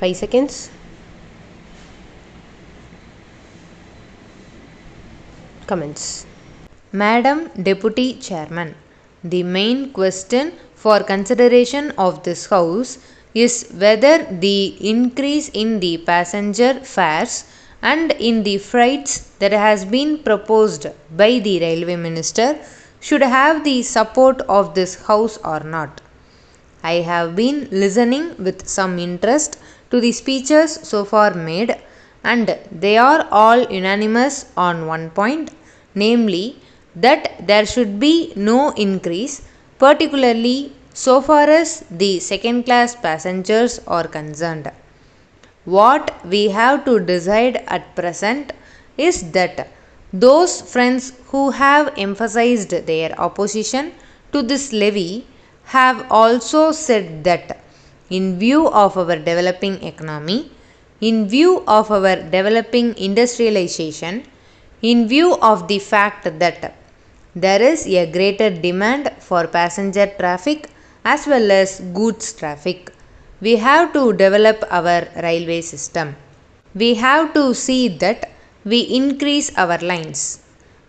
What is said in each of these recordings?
5 seconds. Comments. Madam Deputy Chairman, the main question for consideration of this House is whether the increase in the passenger fares and in the freights that has been proposed by the Railway Minister should have the support of this House or not. I have been listening with some interest to the speeches so far made, and they are all unanimous on one point, namely that there should be no increase, particularly so far as the second class passengers are concerned. What we have to decide at present is that those friends who have emphasized their opposition to this levy have also said that in view of our developing economy, in view of our developing industrialization, in view of the fact that there is a greater demand for passenger traffic as well as goods traffic, we have to develop our railway system. We have to see that we increase our lines.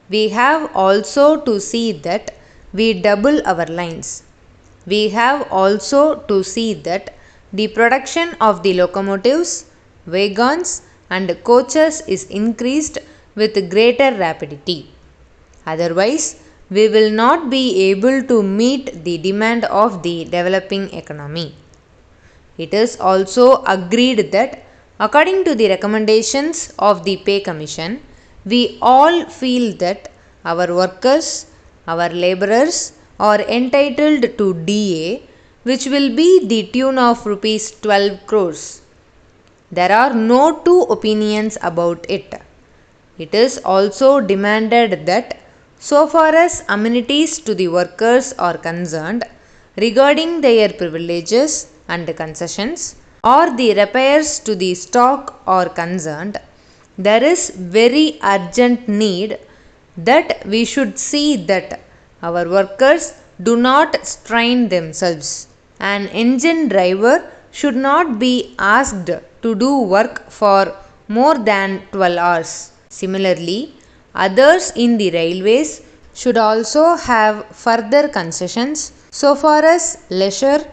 We have also to see that we double our lines. We have also to see that the production of the locomotives, wagons, and coaches is increased with greater rapidity. Otherwise, we will not be able to meet the demand of the developing economy. It is also agreed that, according to the recommendations of the Pay Commission, we all feel that our workers, our labourers are entitled to DA, which will be the tune of rupees 12 crores. There are no two opinions about it. It is also demanded that, so far as amenities to the workers are concerned, regarding their privileges and concessions, or the repairs to the stock are concerned, there is very urgent need that we should see that our workers do not strain themselves. An engine driver should not be asked to do work for more than 12 hours. Similarly, others in the railways should also have further concessions so far as leisure,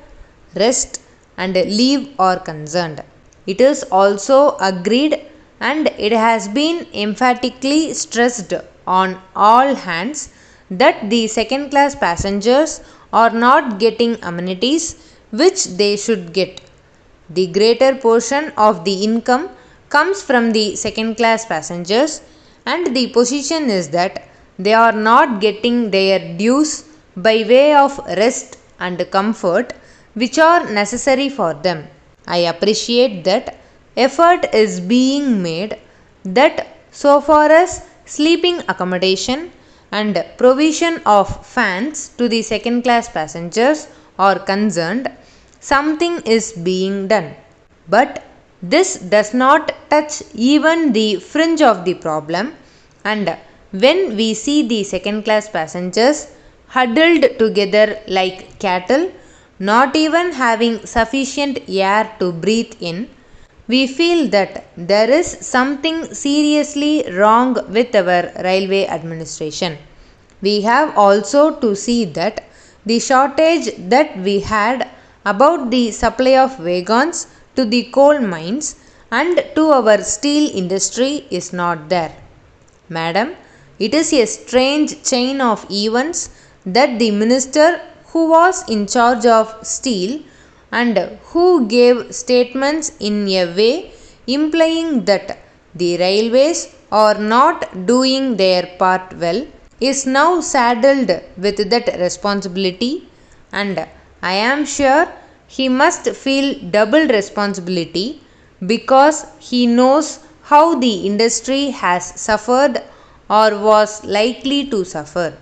rest, and leave are concerned. It is also agreed and it has been emphatically stressed on all hands that the second class passengers are not getting amenities which they should get. The greater portion of the income comes from the second class passengers, and the position is that they are not getting their dues by way of rest and comfort which are necessary for them. I appreciate that effort is being made that so far as sleeping accommodation and provision of fans to the second class passengers are concerned, something is being done. But this does not touch even the fringe of the problem, and when we see the second class passengers huddled together like cattle, not even having sufficient air to breathe in, we feel that there is something seriously wrong with our railway administration. We have also to see that the shortage that we had about the supply of wagons to the coal mines and to our steel industry is not there. Madam, it is a strange chain of events that the minister who was in charge of steel and who gave statements in a way implying that the railways are not doing their part well is now saddled with that responsibility, and I am sure he must feel double responsibility because he knows how the industry has suffered or was likely to suffer.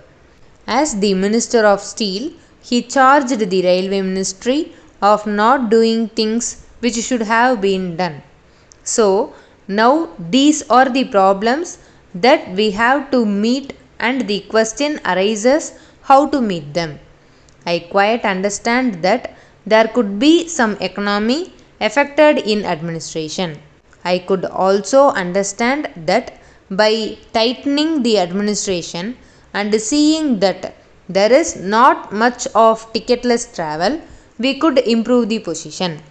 As the Minister of Steel, he charged the Railway Ministry of not doing things which should have been done. So, now these are the problems that we have to meet, and the question arises how to meet them. I quite understand that there could be some economy affected in administration. I could also understand that by tightening the administration and seeing that there is not much of ticketless travel, we could improve the position.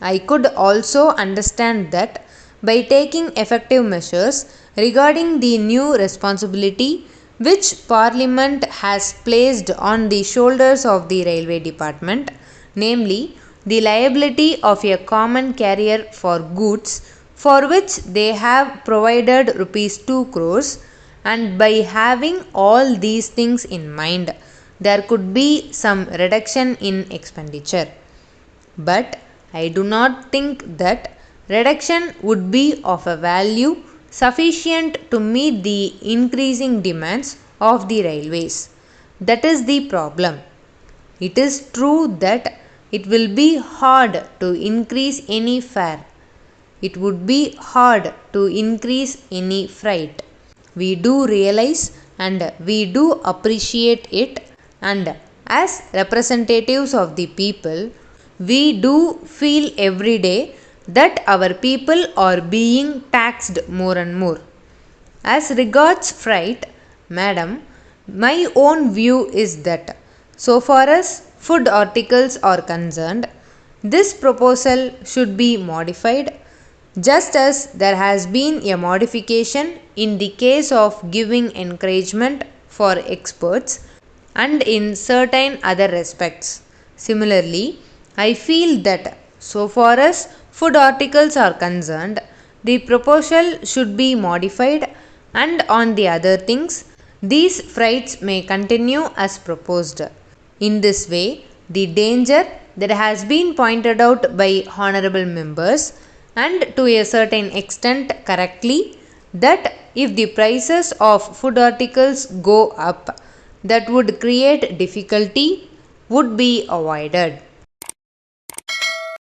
I could also understand that by taking effective measures regarding the new responsibility which Parliament has placed on the shoulders of the Railway Department, namely the liability of a common carrier for goods for which they have provided rupees 2 crores, and by having all these things in mind, there could be some reduction in expenditure. But I do not think that reduction would be of a value sufficient to meet the increasing demands of the railways. That is the problem. It is true that it will be hard to increase any fare. It would be hard to increase any freight. We do realize and we do appreciate it, and as representatives of the people, we do feel every day that our people are being taxed more and more. As regards freight, madam, my own view is that so far as food articles are concerned, this proposal should be modified just as there has been a modification in the case of giving encouragement for experts and in certain other respects. Similarly, I feel that so far as food articles are concerned, the proposal should be modified, and on the other things, these freights may continue as proposed. In this way, the danger that has been pointed out by honorable members, and to a certain extent correctly, that if the prices of food articles go up, that would create difficulty, would be avoided.